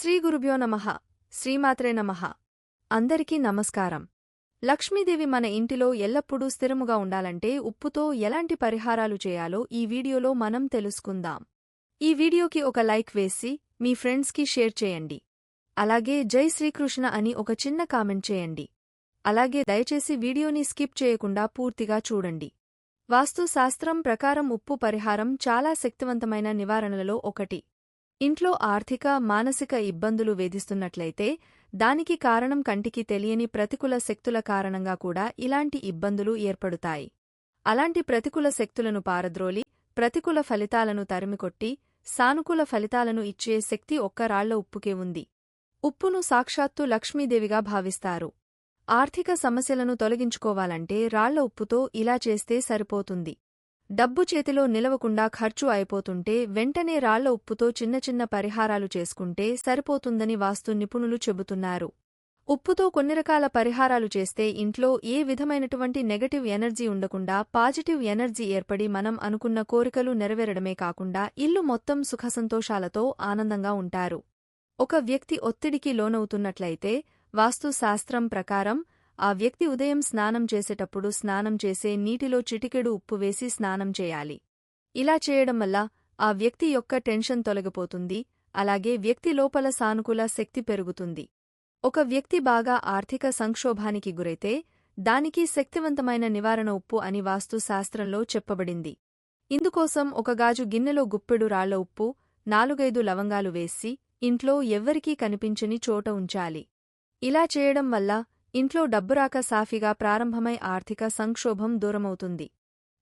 శ్రీ గురుభ్యో నమః శ్రీమాత్రే నమః అందరికీ నమస్కారం. లక్ష్మీదేవి మన ఇంటిలో ఎల్లప్పుడూ స్థిరముగా ఉండాలంటే ఉప్పుతో ఎలాంటి పరిహారాలు చేయాలో ఈ వీడియోలో మనం తెలుసుకుందాం. ఈ వీడియోకి ఒక లైక్ వేసి మీ ఫ్రెండ్స్కి షేర్ చేయండి. అలాగే జై శ్రీకృష్ణ అని ఒక చిన్న కామెంట్ చేయండి. అలాగే దయచేసి వీడియోని స్కిప్ చేయకుండా పూర్తిగా చూడండి. వాస్తు శాస్త్రం ప్రకారం ఉప్పు పరిహారం చాలా శక్తివంతమైన నివారణలలో ఒకటి. ఇంట్లో ఆర్థిక మానసిక ఇబ్బందులు వేధిస్తున్నట్లయితే దానికి కారణం కంటికి తెలియని ప్రతికూల శక్తుల కారణంగా కూడా ఇలాంటి ఇబ్బందులు ఏర్పడుతాయి. అలాంటి ప్రతికూల శక్తులను పారద్రోలి ప్రతికూల ఫలితాలను తరిమికొట్టి సానుకూల ఫలితాలను ఇచ్చే శక్తి ఒక్క రాళ్ల ఉప్పుకే ఉంది. ఉప్పును సాక్షాత్తు లక్ష్మీదేవిగా భావిస్తారు. ఆర్థిక సమస్యలను తొలగించుకోవాలంటే రాళ్ల ఉప్పుతో ఇలా చేస్తే సరిపోతుంది. డబ్బు చేతిలో నిలవకుండా ఖర్చు అయిపోతుంటే వెంటనే రాళ్ల ఉప్పుతో చిన్న చిన్న పరిహారాలు చేసుకుంటే సరిపోతుందని వాస్తు నిపుణులు చెబుతున్నారు. ఉప్పుతో కొన్ని రకాల పరిహారాలు చేస్తే ఇంట్లో ఏ విధమైనటువంటి నెగటివ్ ఎనర్జీ ఉండకుండా పాజిటివ్ ఎనర్జీ ఏర్పడి మనం అనుకున్న కోరికలు నెరవేరడమే కాకుండా ఇల్లు మొత్తం సుఖసంతోషాలతో ఆనందంగా ఉంటారు. ఒక వ్యక్తి ఒత్తిడికి లోనవుతున్నట్లయితే వాస్తు శాస్త్రం ప్రకారం ఆ వ్యక్తి ఉదయం స్నానం చేసేటప్పుడు స్నానం చేసే నీటిలో చిటికెడు ఉప్పు వేసి స్నానం చేయాలి. ఇలా చేయడం వల్ల ఆ వ్యక్తి యొక్క టెన్షన్ తొలగిపోతుంది. అలాగే వ్యక్తి లోపల సానుకూల శక్తి పెరుగుతుంది. ఒక వ్యక్తి బాగా ఆర్థిక సంక్షోభానికి గురైతే దానికి శక్తివంతమైన నివారణ ఉప్పు అని వాస్తు శాస్త్రంలో చెప్పబడింది. ఇందుకోసం ఒక గాజు గిన్నెలో గుప్పెడు రాళ్ల ఉప్పు 4-5 లవంగాలు వేసి ఇంట్లో ఎవ్వరికీ కనిపించని చోట ఉంచాలి. ఇలా చేయడం వల్ల ఇంట్లో డబ్బురాక సాఫీగా ప్రారంభమై ఆర్థిక సంక్షోభం దూరమవుతుంది.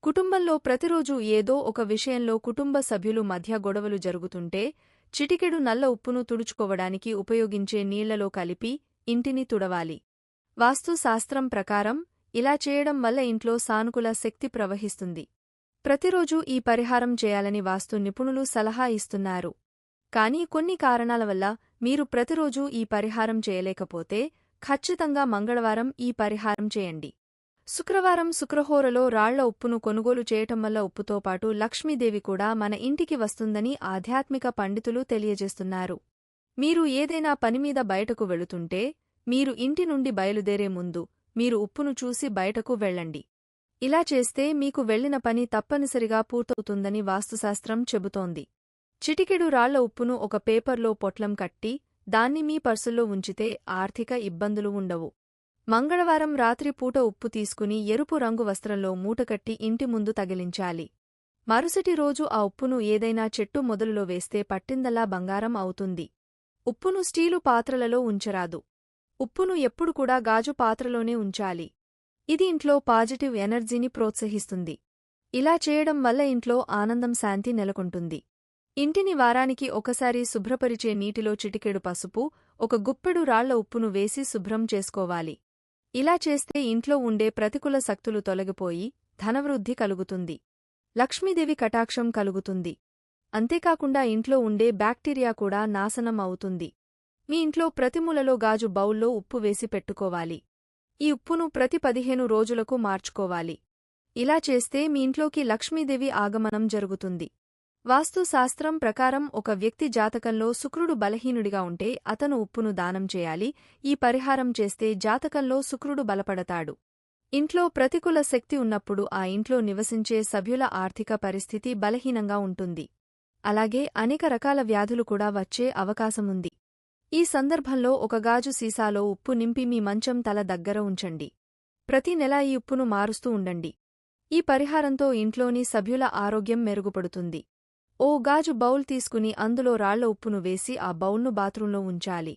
కుటుంబంలో ప్రతిరోజూ ఏదో ఒక విషయంలో కుటుంబ సభ్యులు మధ్య గొడవలు జరుగుతుంటే చిటికెడు నల్ల ఉప్పును తుడుచుకోవడానికి ఉపయోగించే నీళ్లలో కలిపి ఇంటిని తుడవాలి. వాస్తు శాస్త్రం ప్రకారం ఇలా చేయడం వల్ల ఇంట్లో సానుకూల శక్తి ప్రవహిస్తుంది. ప్రతిరోజూ ఈ పరిహారం చేయాలని వాస్తు నిపుణులు సలహా ఇస్తున్నారు. కానీ కొన్ని కారణాల వల్ల మీరు ప్రతిరోజూ ఈ పరిహారం చేయలేకపోతే ఖచ్చితంగా మంగళవారం ఈ పరిహారం చేయండి. శుక్రవారం శుక్రహోరలో రాళ్ల ఉప్పును కొనుగోలు చేయటం వల్ల ఉప్పుతో పాటు లక్ష్మీదేవి కూడా మన ఇంటికి వస్తుందని ఆధ్యాత్మిక పండితులు తెలియజేస్తున్నారు. మీరు ఏదైనా పనిమీద బయటకు వెళుతుంటే మీరు ఇంటి నుండి బయలుదేరే ముందు మీరు ఉప్పును చూసి బయటకు వెళ్ళండి. ఇలా చేస్తే మీకు వెళ్లిన పని తప్పనిసరిగా పూర్తవుతుందని వాస్తుశాస్త్రం చెబుతోంది. చిటికెడు రాళ్ల ఉప్పును ఒక పేపర్లో పొట్లం కట్టి దాన్ని మీ పర్సుల్లో ఉంచితే ఆర్థిక ఇబ్బందులు ఉండవు. మంగళవారం రాత్రి పూట ఉప్పు తీసుకుని ఎరుపు రంగు వస్త్రంలో మూటకట్టి ఇంటి ముందు తగిలించాలి. మరుసటి రోజు ఆ ఉప్పును ఏదైనా చెట్టు మొదలులో వేస్తే పట్టిందల్లా బంగారం అవుతుంది. ఉప్పును స్టీలు పాత్రలలో ఉంచరాదు. ఉప్పును ఎప్పుడు కూడా గాజు పాత్రలోనే ఉంచాలి. ఇది ఇంట్లో పాజిటివ్ ఎనర్జీని ప్రోత్సహిస్తుంది. ఇలా చేయడం వల్ల ఇంట్లో ఆనందం శాంతి నెలకొంటుంది. ఇంటిని వారానికి ఒకసారి శుభ్రపరిచే నీటిలో చిటికెడు పసుపు, ఒక గుప్పెడు రాళ్ల ఉప్పును వేసి శుభ్రం చేసుకోవాలి. ఇలా చేస్తే ఇంట్లో ఉండే ప్రతికూల శక్తులు తొలగిపోయి ధనవృద్ధి కలుగుతుంది. లక్ష్మీదేవి కటాక్షం కలుగుతుంది. అంతేకాకుండా ఇంట్లో ఉండే బ్యాక్టీరియా కూడా నాశనం అవుతుంది. మీ ఇంట్లో ప్రతిమూలలో గాజు బౌల్లో ఉప్పు వేసి పెట్టుకోవాలి. ఈ ఉప్పును ప్రతి 15 రోజులకు మార్చుకోవాలి. ఇలా చేస్తే మీ ఇంట్లోకి లక్ష్మీదేవి ఆగమనం జరుగుతుంది. వాస్తు శాస్త్రం ప్రకారం ఒక వ్యక్తి జాతకంలో శుక్రుడు బలహీనుడిగా ఉంటే అతను ఉప్పును దానం చేయాలి. ఈ పరిహారం చేస్తే జాతకంలో శుక్రుడు బలపడతాడు. ఇంట్లో ప్రతికూల శక్తి ఉన్నప్పుడు ఆ ఇంట్లో నివసించే సభ్యుల ఆర్థిక పరిస్థితి బలహీనంగా ఉంటుంది. అలాగే అనేక రకాల వ్యాధులు కూడా వచ్చే అవకాశముంది. ఈ సందర్భంలో ఒక గాజు సీసాలో ఉప్పు నింపి మీ మంచం తల దగ్గర ఉంచండి. ప్రతి నెలా ఈ ఉప్పును మారుస్తూ ఉండండి. ఈ పరిహారంతో ఇంట్లోని సభ్యుల ఆరోగ్యం మెరుగుపడుతుంది. ఓ గాజు బౌల్ తీసుకుని అందులో రాళ్ల ఉప్పును వేసి ఆ బౌల్ను బాత్రూంలో ఉంచాలి.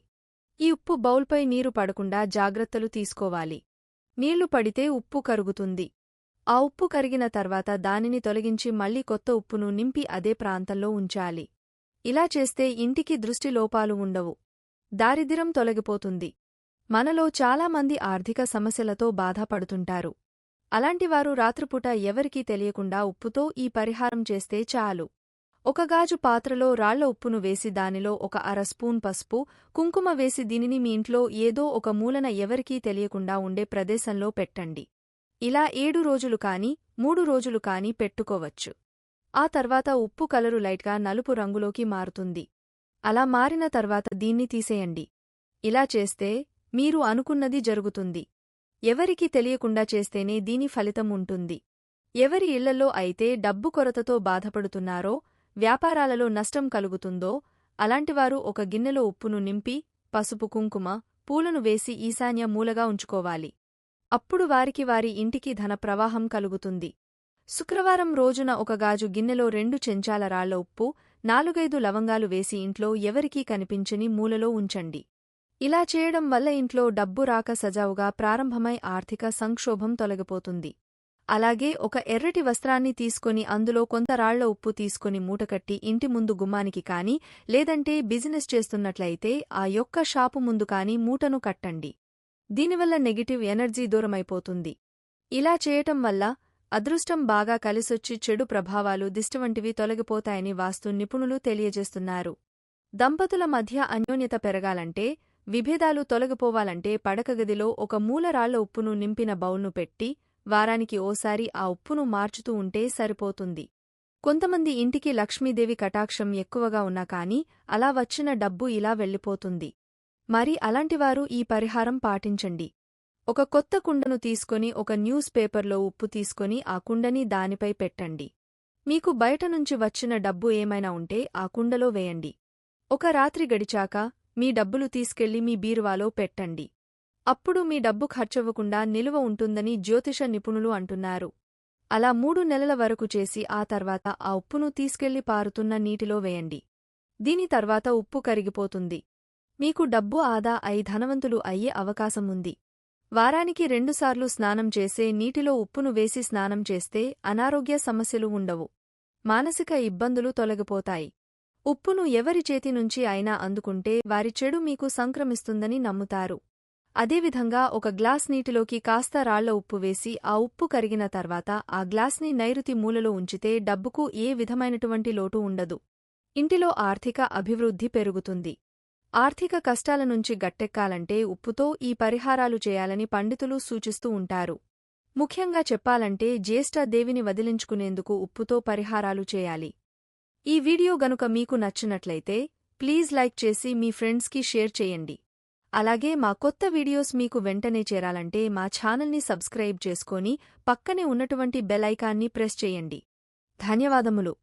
ఈ ఉప్పు బౌల్పై నీరు పడకుండా జాగ్రత్తలు తీసుకోవాలి. నీళ్లు పడితే ఉప్పు కరుగుతుంది. ఆ ఉప్పు కరిగిన తర్వాత దానిని తొలగించి మళ్లీ కొత్త ఉప్పును నింపి అదే ప్రాంతంలో ఉంచాలి. ఇలా చేస్తే ఇంటికి దృష్టి లోపాలు ఉండవు. దారిద్ర్యం తొలగిపోతుంది. మనలో చాలామంది ఆర్థిక సమస్యలతో బాధపడుతుంటారు. అలాంటివారు రాత్రిపూట ఎవరికీ తెలియకుండా ఉప్పుతో ఈ పరిహారం చేస్తే చాలు. ఒక గాజు పాత్రలో రాళ్ల ఉప్పును వేసి దానిలో ఒక అర స్పూన్ పసుపు, కుంకుమ వేసి దీనిని మీ ఇంట్లో ఏదో ఒక మూలన ఎవరికీ తెలియకుండా ఉండే ప్రదేశంలో పెట్టండి. ఇలా 7 రోజులు కానీ 3 రోజులు కానీ పెట్టుకోవచ్చు. ఆ తర్వాత ఉప్పు కలరు లైట్గా నలుపు రంగులోకి మారుతుంది. అలా మారిన తర్వాత దీన్ని తీసేయండి. ఇలా చేస్తే మీరు అనుకున్నది జరుగుతుంది. ఎవరికీ తెలియకుండా చేస్తేనే దీని ఫలితం ఉంటుంది. ఎవరి ఇళ్లలో అయితే డబ్బు కొరతతో బాధపడుతున్నారో, వ్యాపారాలలో నష్టం కలుగుతుందో అలాంటివారు ఒక గిన్నెలో ఉప్పును నింపి, పసుపు కుంకుమ, పూలను వేసి ఈశాన్య మూలగా ఉంచుకోవాలి. అప్పుడు వారికి వారి ఇంటికి ధన ప్రవాహం కలుగుతుంది. శుక్రవారం రోజున ఒక గాజు గిన్నెలో 2 చెంచాల రాళ్ల ఉప్పు, 4-5 లవంగాలు వేసి ఇంట్లో ఎవరికీ కనిపించని మూలలో ఉంచండి. ఇలా చేయడం వల్ల ఇంట్లో డబ్బు రాక సజావుగా ప్రారంభమై ఆర్థిక సంక్షోభం తొలగిపోతుంది. అలాగే ఒక ఎర్రటి వస్త్రాన్ని తీసుకొని అందులో కొంత రాళ్ల ఉప్పు తీసుకొని మూటకట్టి ఇంటి ముందు గుమ్మానికి కాని, లేదంటే బిజినెస్ చేస్తున్నట్లయితే ఆ యొక్క షాపు ముందు కాని మూటను కట్టండి. దీనివల్ల నెగిటివ్ ఎనర్జీ దూరమైపోతుంది. ఇలా చేయటం వల్ల అదృష్టం బాగా కలిసొచ్చి చెడు ప్రభావాలు దిష్టివంటివి తొలగిపోతాయని వాస్తు నిపుణులు తెలియజేస్తున్నారు. దంపతుల మధ్య అన్యోన్యత పెరగాలంటే, విభేదాలు తొలగిపోవాలంటే పడకగదిలో ఒక మూల రాళ్ల ఉప్పును నింపిన బౌల్ను పెట్టి, వారానికి ఓసారి ఆ ఉప్పును మార్చుతూ ఉంటే సరిపోతుంది. కొంతమంది ఇంటికి లక్ష్మీదేవి కటాక్షం ఎక్కువగా ఉన్నా కాని అలా వచ్చిన డబ్బు ఇలా వెళ్ళిపోతుంది. మరి అలాంటివారు ఈ పరిహారం పాటించండి. ఒక కొత్త కుండను తీసుకొని ఒక న్యూస్ పేపర్లో ఉప్పు తీసుకొని ఆ కుండని దానిపై పెట్టండి. మీకు బయటనుంచి వచ్చిన డబ్బు ఏమైనా ఉంటే ఆ కుండలో వేయండి. ఒక రాత్రి గడిచాక మీ డబ్బులు తీసుకెళ్లి మీ బీరువాలో పెట్టండి. అప్పుడు మీ డబ్బు ఖర్చవ్వకుండా నిలువ ఉంటుందని జ్యోతిష నిపుణులు అంటున్నారు. అలా 3 నెలల వరకు చేసి ఆ తర్వాత ఆ ఉప్పును తీసుకెళ్లి పారుతున్న నీటిలో వేయండి. దీని తర్వాత ఉప్పు కరిగిపోతుంది. మీకు డబ్బు ఆదా అయి ధనవంతులు అయ్యే అవకాశముంది. వారానికి 2 సార్లు స్నానం చేసే నీటిలో ఉప్పును వేసి స్నానం చేస్తే అనారోగ్య సమస్యలు ఉండవు. మానసిక ఇబ్బందులు తొలగిపోతాయి. ఉప్పును ఎవరి చేతి నుంచి అయినా అందుకుంటే వారి చెడు మీకు సంక్రమిస్తుందని నమ్ముతారు. అదేవిధంగా ఒక గ్లాస్ నీటిలోకి కాస్త రాళ్ల ఉప్పు వేసి ఆ ఉప్పు కరిగిన తర్వాత ఆ గ్లాస్ని నైరుతి మూలలో ఉంచితే డబ్బుకు ఏ విధమైనటువంటి లోటు ఉండదు. ఇంటిలో ఆర్థిక అభివృద్ధి పెరుగుతుంది. ఆర్థిక కష్టాల నుంచి గట్టెక్కాలంటే ఉప్పుతో ఈ పరిహారాలు చేయాలని పండితులు సూచిస్తూ ఉంటారు. ముఖ్యంగా చెప్పాలంటే జ్యేష్ఠ దేవిని వదిలించుకునేందుకు ఉప్పుతో పరిహారాలు చేయాలి. ఈ వీడియో గనుక మీకు నచ్చినట్లయితే ప్లీజ్ లైక్ చేసి మీ ఫ్రెండ్స్కి షేర్ చేయండి. అలాగే మా కొత్త వీడియోస్ మీకు వెంటనే చేరాలంటే మా ఛానల్ని సబ్స్క్రైబ్ చేసుకొని పక్కనే ఉన్నటువంటి బెల్ ఐకాన్ని ప్రెస్ చేయండి. ధన్యవాదములు.